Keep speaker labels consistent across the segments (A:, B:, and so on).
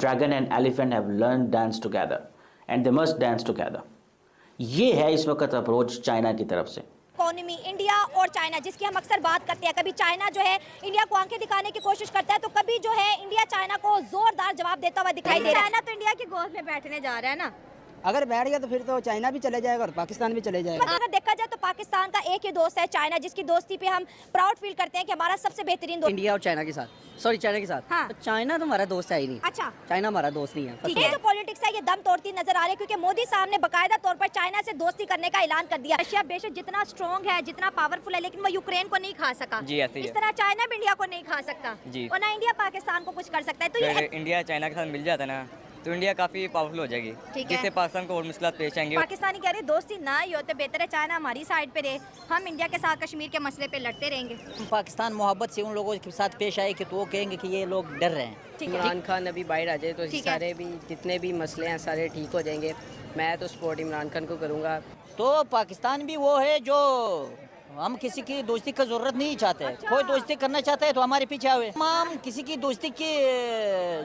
A: dragon and elephant have learned dance together and they must dance together. ये है इस वक्त अप्रोच चाइना की तरफ से।
B: इकोनॉमी इंडिया और चाइना जिसकी हम अक्सर बात करते हैं, कभी चाइना जो है इंडिया को आंखें दिखाने की कोशिश करता है तो कभी जो है इंडिया चाइना को जोरदार जवाब देता हुआ दिखाई दे रहा है। चाइना तो इंडिया की गोद में बैठने जा रहा है ना,
C: अगर बैठ गया तो फिर तो चाइना भी चले जाएगा और पाकिस्तान भी चले जाएगा।
B: अगर देखा जाए तो पाकिस्तान का एक ही दोस्त है चाइना, जिसकी दोस्ती पे हम प्राउड फील करते हैं कि हमारा सबसे बेहतरीन दोस्त
D: इंडिया और चाइना के साथ, सॉरी चाइना के साथ।
B: हाँ।
D: तो चाइना तो हमारा दोस्त है ही नहीं।
B: अच्छा,
D: चाइना हमारा दोस्त नहीं है।
B: ठीक है, जो पॉलिटिक्स है ये दम तोड़ती नजर आ रही है क्योंकि मोदी साहब ने बकायदा तौर पर चाइना से दोस्ती करने का ऐलान कर दिया। रशिया बेशक जितना स्ट्रॉन्ग है, जितना पावरफुल है, लेकिन वो यूक्रेन को नहीं खा सका।
E: जी, ऐसे ही
B: इस
E: है।
B: तरह चाइना भी इंडिया को नहीं खा सकता
E: जी।
B: और ना इंडिया पाकिस्तान को कुछ कर सकता है। तो ये
E: इंडिया चाइना के साथ मिल जाता ना तो इंडिया काफ़ी पावरफुल हो जाएगी,
B: ठीक है।
E: जिससे पाकिस्तान को और मुश्किल पेश आएंगे।
B: पाकिस्तानी कह रहे दोस्ती ना ही हो तो बेहतर है चाइना हमारी साइड पे रहे, हम इंडिया के साथ कश्मीर के मसले पे लड़ते रहेंगे।
D: पाकिस्तान मोहब्बत से उन लोगों के साथ पेश आए कि तो वो कहेंगे कि ये लोग डर रहे हैं।
B: ठीक है,
F: इमरान खान अभी बाहर आ जाए तो
B: ठीक है।
F: सारे भी जितने भी मसले हैं सारे ठीक हो जाएंगे। मैं तो सपोर्ट इमरान खान को करूँगा।
D: तो पाकिस्तान भी वो है जो हम किसी की दोस्ती का जरूरत नहीं चाहते। कोई दोस्ती करना चाहता है तो हमारे पीछे आवे। हम किसी की दोस्ती की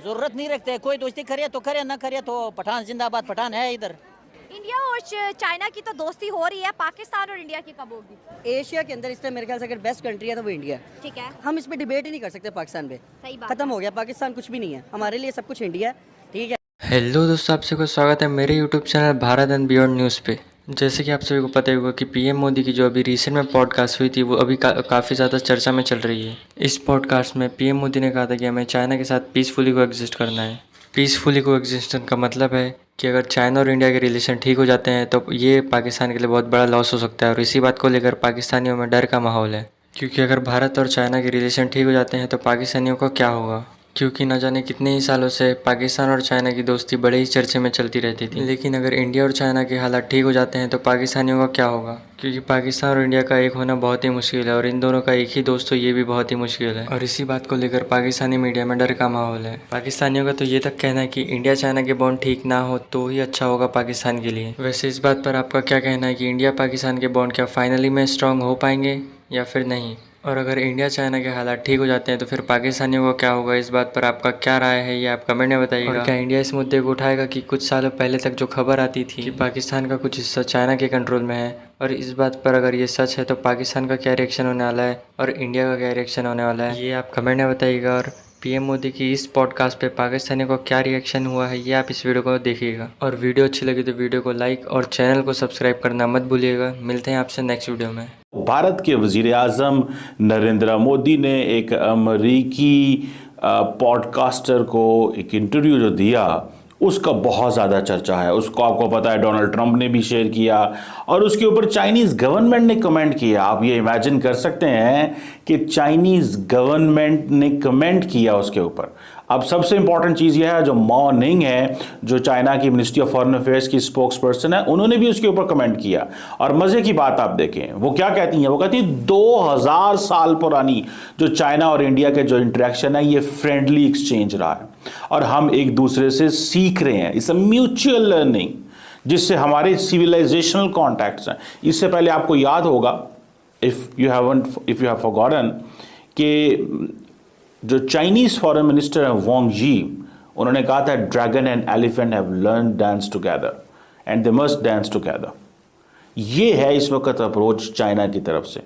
D: जरूरत नहीं रखते। कोई दोस्ती करे तो करे, ना करे तो पठान जिंदाबाद, पठान है इधर।
B: इंडिया और चाइना की तो दोस्ती हो रही है, पाकिस्तान और इंडिया की कब होगी?
D: एशिया के अंदर इस टाइम मेरे ख्याल से अगर बेस्ट कंट्री है तो वो इंडिया है।
B: ठीक है,
D: हम इस पे डिबेट ही नहीं कर सकते पाकिस्तान पे।
B: सही बात
D: खत्म हो गया, पाकिस्तान कुछ भी नहीं है, हमारे लिए सब कुछ इंडिया है। ठीक है।
G: हेलो दोस्तों, आप सबको स्वागत है मेरे YouTube channel Bharat and beyond news पे। जैसे कि आप सभी को पता ही होगा कि पीएम मोदी की जो अभी रिसेंट में पॉडकास्ट हुई थी वो अभी काफ़ी ज़्यादा चर्चा में चल रही है। इस पॉडकास्ट में पीएम मोदी ने कहा था कि हमें चाइना के साथ पीसफुली को एग्जिस्ट करना है। पीसफुली को एग्जिस्टेंस का मतलब है कि अगर चाइना और इंडिया के रिलेशन ठीक हो जाते हैं तो ये पाकिस्तान के लिए बहुत बड़ा लॉस हो सकता है और इसी बात को लेकर पाकिस्तानियों में डर का माहौल है। क्योंकि अगर भारत और चाइना के रिलेशन ठीक हो जाते हैं तो पाकिस्तानियों का क्या होगा, क्योंकि न जाने कितने ही सालों से पाकिस्तान और चाइना की दोस्ती बड़े ही चर्चे में चलती रहती थी। लेकिन अगर इंडिया और चाइना के हालात ठीक हो जाते हैं तो पाकिस्तानियों का क्या होगा, क्योंकि पाकिस्तान और इंडिया का एक होना बहुत ही मुश्किल है और इन दोनों का एक ही दोस्त हो ये भी बहुत ही मुश्किल है। और इसी बात को लेकर पाकिस्तानी मीडिया में डर का माहौल है। पाकिस्तानियों का तो ये तक कहना है कि इंडिया चाइना के बॉन्ड ठीक ना हो तो ही अच्छा होगा पाकिस्तान के लिए। वैसे इस बात पर आपका क्या कहना है कि इंडिया पाकिस्तान के बॉन्ड क्या फाइनली में स्ट्रॉन्ग हो पाएंगे या फिर नहीं? और अगर इंडिया चाइना के हालात ठीक हो जाते हैं तो फिर पाकिस्तानियों को क्या होगा, इस बात पर आपका क्या राय है ये आप कमेंट में बताइएगा। और क्या इंडिया इस मुद्दे को उठाएगा कि कुछ सालों पहले तक जो खबर आती थी कि पाकिस्तान का कुछ हिस्सा चाइना के कंट्रोल में है, और इस बात पर अगर ये सच है तो पाकिस्तान का क्या रिएक्शन होने वाला है और इंडिया का क्या रिएक्शन होने वाला है ये आप कमेंट में बताइएगा। और पीएम मोदी की इस पॉडकास्ट पे पाकिस्तानियों को क्या रिएक्शन हुआ है ये आप इस वीडियो को देखिएगा। और वीडियो अच्छी लगी तो वीडियो को लाइक और चैनल को सब्सक्राइब करना मत भूलिएगा। मिलते हैं आपसे नेक्स्ट वीडियो में।
H: भारत के वज़ीर आज़म नरेंद्र मोदी ने एक अमरीकी पॉडकास्टर को एक इंटरव्यू जो दिया उसका बहुत ज़्यादा चर्चा है। उसको आपको पता है डोनाल्ड ट्रंप ने भी शेयर किया और उसके ऊपर चाइनीज़ गवर्नमेंट ने कमेंट किया। आप ये इमेजिन कर सकते हैं कि चाइनीज़ गवर्नमेंट ने कमेंट किया उसके ऊपर। अब सबसे इंपॉर्टेंट चीज़ यह है जो मॉ निंग है, जो चाइना की मिनिस्ट्री ऑफ फॉरेन अफेयर्स की स्पोक्स पर्सन है, उन्होंने भी उसके ऊपर कमेंट किया। और मज़े की बात आप देखें वो क्या कहती हैं, वो कहती है 2000 साल पुरानी जो चाइना और इंडिया के जो इंटरेक्शन है ये फ्रेंडली एक्सचेंज रहा है और हम एक दूसरे से सीख रहे हैं। इट्स अ म्यूचुअल लर्निंग जिससे हमारे सिविलाइजेशनल कॉन्टैक्ट्स हैं। इससे पहले आपको याद होगा इफ़ यू हैव फॉरगॉटन कि जो चाइनीज़ फॉरेन मिनिस्टर हैं वांग जी, उन्होंने कहा था dragon and elephant have learn dance together and they must dance together. ये है इस वक्त अप्रोच चाइना की तरफ से।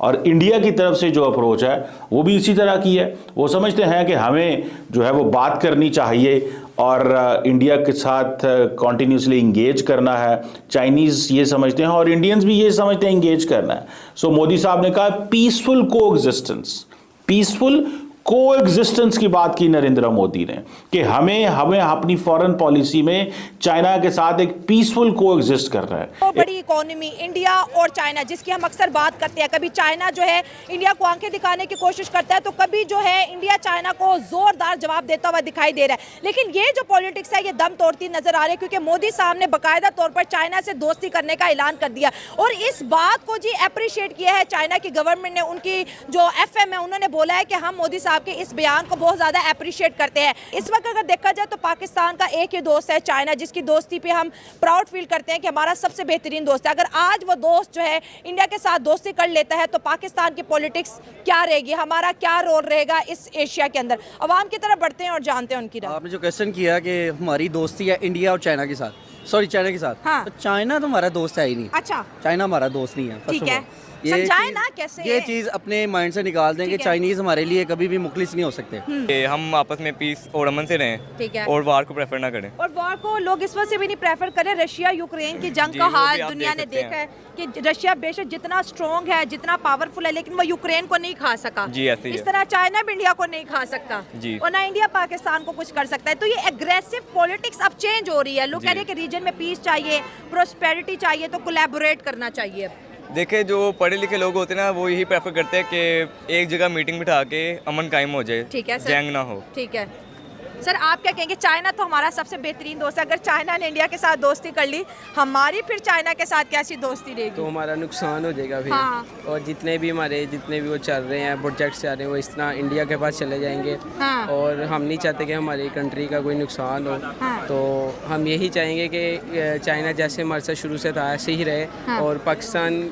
H: और इंडिया की तरफ से जो अप्रोच है वो भी इसी तरह की है। वो समझते हैं कि हमें जो है वो बात करनी चाहिए और इंडिया के साथ कॉन्टीन्यूसली इंगेज करना है। चाइनीज़ ये समझते हैं और इंडियंस भी ये समझते हैं इंगेज करना है। सो मोदी साहब ने कहा पीसफुल कोएग्जिस्टेंस, पीसफुल कोएग्जिस्टेंस की बात की नरेंद्र मोदी ने कि हमें अपनी फॉरेन पॉलिसी में चाइना के साथ एक पीसफुल कोएग्जिस्ट करना है।
B: तो बड़ी इकोनॉमी इंडिया और चाइना जिसकी हम अक्सर बात करते हैं, कभी चाइना जो है इंडिया को आंखें दिखाने की कोशिश करता है तो कभी जो है इंडिया चाइना को जोरदार जवाब देता हुआ दिखाई दे रहा है। लेकिन ये जो पॉलिटिक्स है ये दम तोड़ती नजर आ रही है क्योंकि मोदी साहब ने बाकायदा तौर पर चाइना से दोस्ती करने का ऐलान कर दिया और इस बात को जी अप्रिशिएट किया है चाइना की गवर्नमेंट ने। उनकी जो FM है उन्होंने बोला है कि हम मोदी साहब साहब के इस बयान को बहुत ज़्यादा अप्रिशिएट करते हैं। इस वक्त अगर देखा जाए तो पाकिस्तान का एक ही दोस्त है चाइना, जिसकी दोस्ती पे हम प्राउड फील करते हैं कि हमारा सबसे बेहतरीन दोस्त है। अगर आज वो दोस्त जो है इंडिया के साथ दोस्ती कर लेता है तो पाकिस्तान की पॉलिटिक्स क्या रहेगी, हमारा क्या रोल रहेगा इस एशिया के अंदर। अवाम की तरफ बढ़ते हैं और जानते हैं उनकी राय।
I: आपने जो क्वेश्चन किया कि हमारी दोस्ती है इंडिया और चाइना के साथ, चाइना के साथ,
B: हाँ।
I: तो चाइना तो हमारा दोस्त है ही नहीं।
B: अच्छा,
I: चाइना हमारा दोस्त नहीं है।
B: ठीक है,
I: ये
B: समझाएं
I: चीज़-
B: ना कैसे
I: ये चीज़ अपने माइंड से निकाल दें कि
B: ठीक है।
I: चाइनीज़ हमारे लिए कभी भी मुखलिस नहीं हो सकते।
E: हम आपस में पीस और अमन से रहें
B: ठीक है।
E: और वार को प्रेफर ना करें।
B: और वॉर को लोग इस वजह से भी नहीं प्रेफर करें, रशिया यूक्रेन की जंग
E: जी,
B: का
E: वो
B: हाल
E: भी आप
B: दुनिया ने
E: देख सकते
B: देखा है कि रशिया बेशक जितना स्ट्रॉन्ग है, जितना पावरफुल है, लेकिन वो यूक्रेन को नहीं खा सका।
E: जी, ऐसे ही
B: इस
E: है।
B: तरह चाइना भी इंडिया को नहीं खा सकता
E: जी।
B: और ना इंडिया पाकिस्तान को कुछ कर सकता है। तो ये एग्रेसिव पॉलिटिक्स अब चेंज हो रही है। लोग
E: जी।
B: कह रहे हैं कि रीजन में पीस चाहिए, प्रोस्पेरिटी चाहिए, तो कोलैबोरेट करना चाहिए।
E: देखे जो पढ़े लिखे लोग होते हैं ना, वो यही प्रेफर करते हैं कि एक जगह मीटिंग बिठा के अमन कायम हो जाए,
B: ठीक है सर।
E: जंग ना हो।
B: ठीक है सर, आप क्या कहेंगे? चाइना तो हमारा सबसे बेहतरीन दोस्त है, अगर चाइना ने इंडिया के साथ दोस्ती कर ली, हमारी फिर चाइना के साथ कैसी दोस्ती रहेगी?
J: तो हमारा नुकसान हो जाएगा फिर।
B: हाँ।
J: और जितने भी वो चल रहे हैं प्रोजेक्ट्स चल रहे हैं, वो इस तरह इंडिया के पास चले जाएंगे।
B: हाँ।
J: और हम नहीं चाहते कि हमारी कंट्री का कोई नुकसान हो।
B: हाँ।
J: तो हम यही चाहेंगे कि चाइना जैसे हमारे साथ शुरू से था ऐसे ही रहे।
B: हाँ।
J: और पाकिस्तान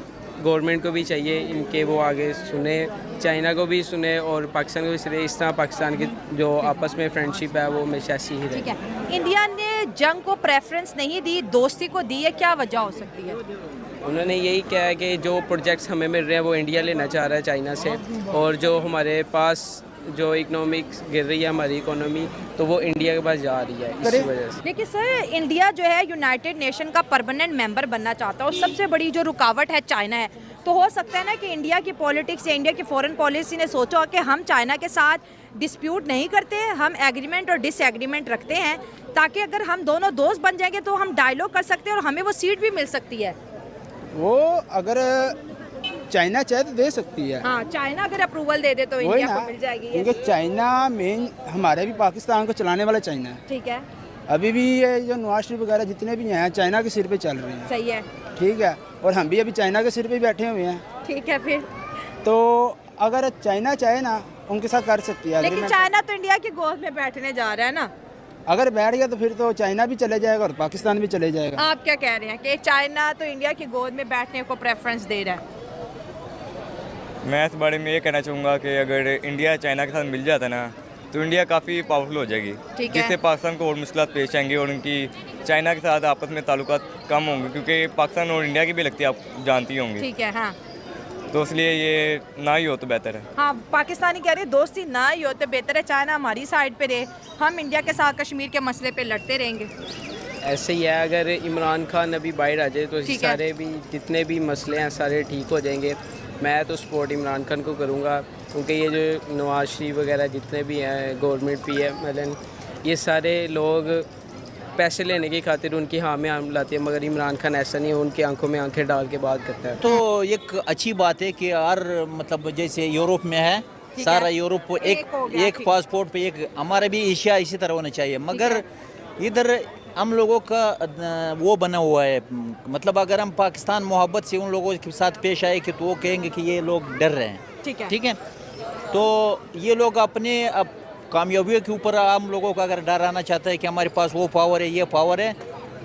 J: गवर्नमेंट को भी चाहिए इनके वो आगे सुने, चाइना को भी सुने और पाकिस्तान को भी सुने। इस तरह पाकिस्तान की जो आपस में फ्रेंडशिप है वो हमेशा ऐसी ही रहे।
B: ठीक है, इंडिया ने जंग को प्रेफरेंस नहीं दी, दोस्ती को दी है, क्या वजह हो सकती है?
J: उन्होंने यही कहा है कि जो प्रोजेक्ट्स हमें मिल रहे हैं वो इंडिया लेना चाह रहा है चाइना से, और जो हमारे पास जो इकोनॉमिक्स गिर रही है हमारी इकोनॉमी, तो वो इंडिया के पास जा रही है इसी वजह से।
B: देखिए सर, इंडिया जो है यूनाइटेड नेशन का परमानेंट मेंबर बनना चाहता है और सबसे बड़ी जो रुकावट है चाइना है। तो हो सकता है ना कि इंडिया की पॉलिटिक्स या इंडिया की फॉरेन पॉलिसी ने सोचा कि हम चाइना के साथ डिस्प्यूट नहीं करते, हम एग्रीमेंट और डिसएग्रीमेंट रखते हैं, ताकि अगर हम दोनों दोस्त बन जाएंगे तो हम डायलॉग कर सकते हैं और हमें वो सीट भी मिल सकती है।
C: वो अगर चाइना चाहे तो दे सकती है।
B: हाँ, चाइना अगर अप्रूवल दे दे तो
C: वही
B: इंडिया
C: ना,
B: को मिल जाएगी
C: क्योंकि चाइना मेन हमारे भी पाकिस्तान को चलाने वाला चाइना है।
B: ठीक है,
C: अभी भी ये जो नवाज शरीफ वगैरह जितने भी हैं चाइना के सिर पे चल रहे हैं।
B: सही है।
C: ठीक है, और हम भी अभी चाइना के सिर पे बैठे हुए हैं।
B: ठीक है, फिर
C: तो अगर चाइना चाहे ना उनके साथ कर सकती है
B: लेकिन
C: agreement।
B: चाइना तो इंडिया की गोद में बैठने जा रहा है ना।
C: अगर बैठ गया तो फिर तो चाइना भी चले जाएगा और पाकिस्तान भी चले जाएगा।
B: आप क्या कह रहे हैं कि चाइना तो इंडिया की गोद में बैठने को प्रेफरेंस दे रहा है?
E: मैं इस बारे में ये कहना चाहूँगा कि अगर इंडिया चाइना के साथ मिल जाता ना, तो इंडिया काफ़ी पावरफुल हो जाएगी,
B: ठीक है।
E: जिससे पाकिस्तान को और मुश्किलात पेश आएंगी और उनकी चाइना के साथ आपस में ताल्लुकात कम होंगे, क्योंकि पाकिस्तान और इंडिया की भी लगती है, आप जानती होंगी।
B: ठीक है, हाँ
E: तो इसलिए ये ना ही हो तो बेहतर है।
B: हाँ, पाकिस्तानी कह रहे दोस्ती ना ही हो तो बेहतर है, चाइना हमारी साइड पे रहे, हम इंडिया के साथ कश्मीर के मसले पे लड़ते रहेंगे।
J: ऐसे ही है, अगर इमरान खान अभी बाहर आ जाए तो
B: ठीक है।
J: सारे भी जितने भी मसले हैं सारे ठीक हो जाएंगे। मैं तो सपोर्ट इमरान खान को करूँगा, क्योंकि ये जो नवाज शरीफ वगैरह जितने भी हैं गवर्नमेंट PM ये सारे लोग पैसे लेने की खातिर उनकी हाँ में आम लाते हैं, मगर इमरान खान ऐसा नहीं है, उनकी आंखों में आंखें डाल के बात करता है।
D: तो एक अच्छी बात है कि यार मतलब जैसे यूरोप में है
B: ठीक
D: सारा
B: है।
D: यूरोप
B: एक हो गया,
D: एक
B: ठीक।
D: पासपोर्ट पे एक, हमारा भी एशिया इसी तरह होना चाहिए, मगर इधर हम लोगों का वो बना हुआ है, मतलब अगर हम पाकिस्तान मोहब्बत से उन लोगों के साथ पेश आए कि तो वो कहेंगे कि ये लोग डर रहे हैं।
B: ठीक है।
D: ठीक है, तो ये लोग अपने अब कामयाबियों के ऊपर हम लोगों को अगर डराना चाहता है कि हमारे पास वो पावर है ये पावर है,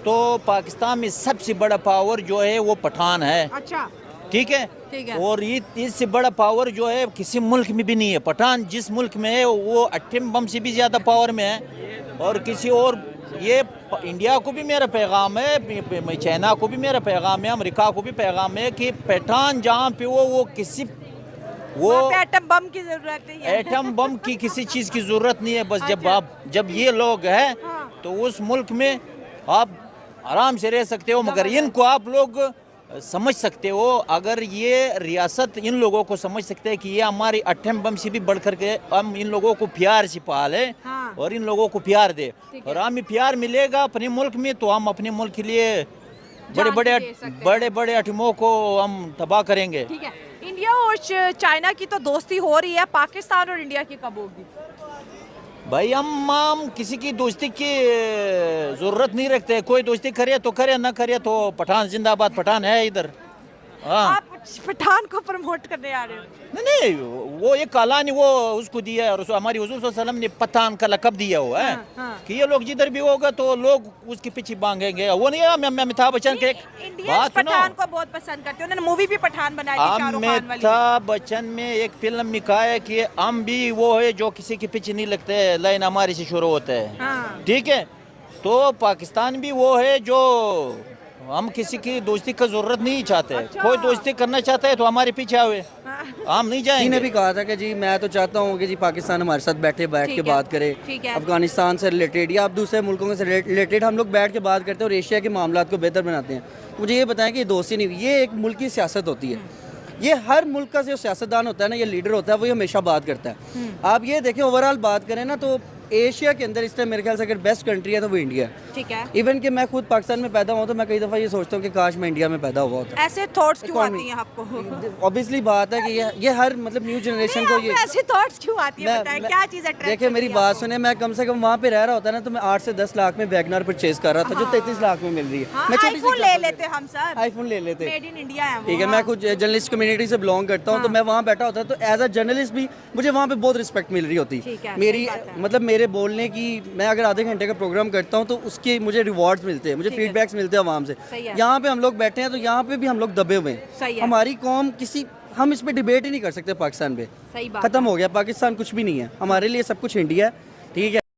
D: तो पाकिस्तान में सबसे बड़ा पावर जो है वो पठान है।
B: अच्छा,
D: ठीक है,
B: ठीक है।
D: और ये इससे बड़ा पावर जो है किसी मुल्क में भी नहीं है। पठान जिस मुल्क में है वो एटम बम से भी ज़्यादा पावर में है। और किसी और ये इंडिया को भी मेरा पैगाम है, चाइना को भी मेरा पैगाम है, अमेरिका को भी पैगाम है कि पठान जहाँ पे वो किसी
B: वहाँ पे एटम बम की जरूरत नहीं है।
D: एटम बम की किसी चीज़ की ज़रूरत नहीं है। बस
B: अच्छा।
D: जब ये लोग हैं
B: हाँ।
D: तो उस मुल्क में आप आराम से रह सकते हो, मगर इनको आप लोग समझ सकते हो। अगर ये रियासत इन लोगों को समझ सकते हैं कि ये हमारी एटम बम से भी बढ़ कर के हम इन लोगों को प्यार से पालें।
B: हाँ।
D: और इन लोगों को प्यार दे,
B: ठीक
D: और
B: है।
D: हमें प्यार मिलेगा अपने मुल्क में तो हम अपने मुल्क के लिए
B: जान भी दे सकते हैं।
D: बड़े बड़े एटमों को हम तबाह करेंगे।
B: ठीक है, इंडिया और चाइना की तो दोस्ती हो रही है, पाकिस्तान और इंडिया की कब होगी?
D: भाई हम किसी की दोस्ती की जरूरत नहीं रखते। कोई दोस्ती करे तो करे, ना करे तो पठान जिंदाबाद, पठान है इधर। हाँ,
B: आप पठान को प्रमोट करने आ रहे हो?
K: नहीं वो एक अल्लाह ने वो उसको दिया है और हमारी हुजूर सल्लल्लाहु अलैहि वसल्लम ने पठान का लक़ब दिया हुआ है कि ये लोग जिधर भी होगा तो लोग उसके पीछे भागेंगे। वो नहीं है अमिताभ बच्चन के
B: इंडियंस पठान को बहुत पसंद करते हैं, उन्होंने मूवी भी पठान बनाई थी शाहरुख खान वाली।
K: अमिताभ बच्चन में एक फिल्म में कहा है कि हम भी वो है जो किसी के पीछे नहीं लगते, लाइन हमारे से शुरू होता है। ठीक है, तो पाकिस्तान भी वो है जो हम किसी की दोस्ती का जरूरत नहीं चाहते। कोई दोस्ती करना चाहता है तो हमारे पीछे आवे, हम नहीं जाएंगे।
I: ने भी कहा था कि जी मैं तो चाहता हूँ कि जी पाकिस्तान हमारे साथ बैठ के बात करे, अफगानिस्तान से रिलेटेड या अब दूसरे मुल्कों से रिलेटेड हम लोग बैठ के बात करते हैं और एशिया के मामलात को बेहतर बनाते हैं। मुझे ये बताएं कि ये दोस्ती नहीं, ये एक मुल्क की सियासत होती है। ये हर मुल्क का जो सियासतदान होता है ना, ये लीडर होता है, वो हमेशा बात करता है। आप ये देखें ओवरऑल बात करें ना तो एशिया के अंदर इस टाइम मेरे ख्याल से अगर बेस्ट कंट्री है तो वो इंडिया है।
B: ठीक है।
I: इवन कि मैं खुद पाकिस्तान में पैदा हुआ तो मैं कई दफ़ा ये सोचता हूँ कि काश मैं इंडिया में पैदा हुआ होता।
B: ऐसे थॉट्स क्यों आती हैं आपको?
I: ऑब्वियसली बात है कि ये हर मतलब न्यू जनरेशन को ये
B: ऐसे थॉट्स क्यों आती है, बताएं क्या चीज़ अट्रैक्ट?
I: देखिए मेरी बात सुने, मैं कम से कम वहाँ पे रह रहा होता ना तो मैं 8 से 10 लाख में वैगनर परचेज कर रहा था जो 33 लाख में मिल रही है। मैं
B: आईफोन ले लेते हम सब,
I: आईफोन ले लेते,
B: मेड इन इंडिया है वो।
I: ठीक है, मैं कुछ जर्नलिस्ट कम्युनिटी से बिलोंग करता हूँ तो मैं वहाँ बैठा होता तो एज अ जर्नलिस्ट भी मुझे वहाँ पे बहुत रिस्पेक्ट मिल रही होती। मेरी मतलब मेरे बोलने की, मैं अगर आधे घंटे का प्रोग्राम करता हूँ तो उसके मुझे रिवॉर्ड्स मिलते हैं, मुझे फीडबैक्स मिलते हैं आवाम से। यहाँ पे हम लोग बैठे हैं तो यहाँ पे भी हम लोग दबे हुए हैं। हमारी कौम किसी, हम इस पे डिबेट ही नहीं कर सकते पाकिस्तान पे, खत्म हो गया। पाकिस्तान कुछ भी नहीं है हमारे लिए, सब कुछ इंडिया है। ठीक है।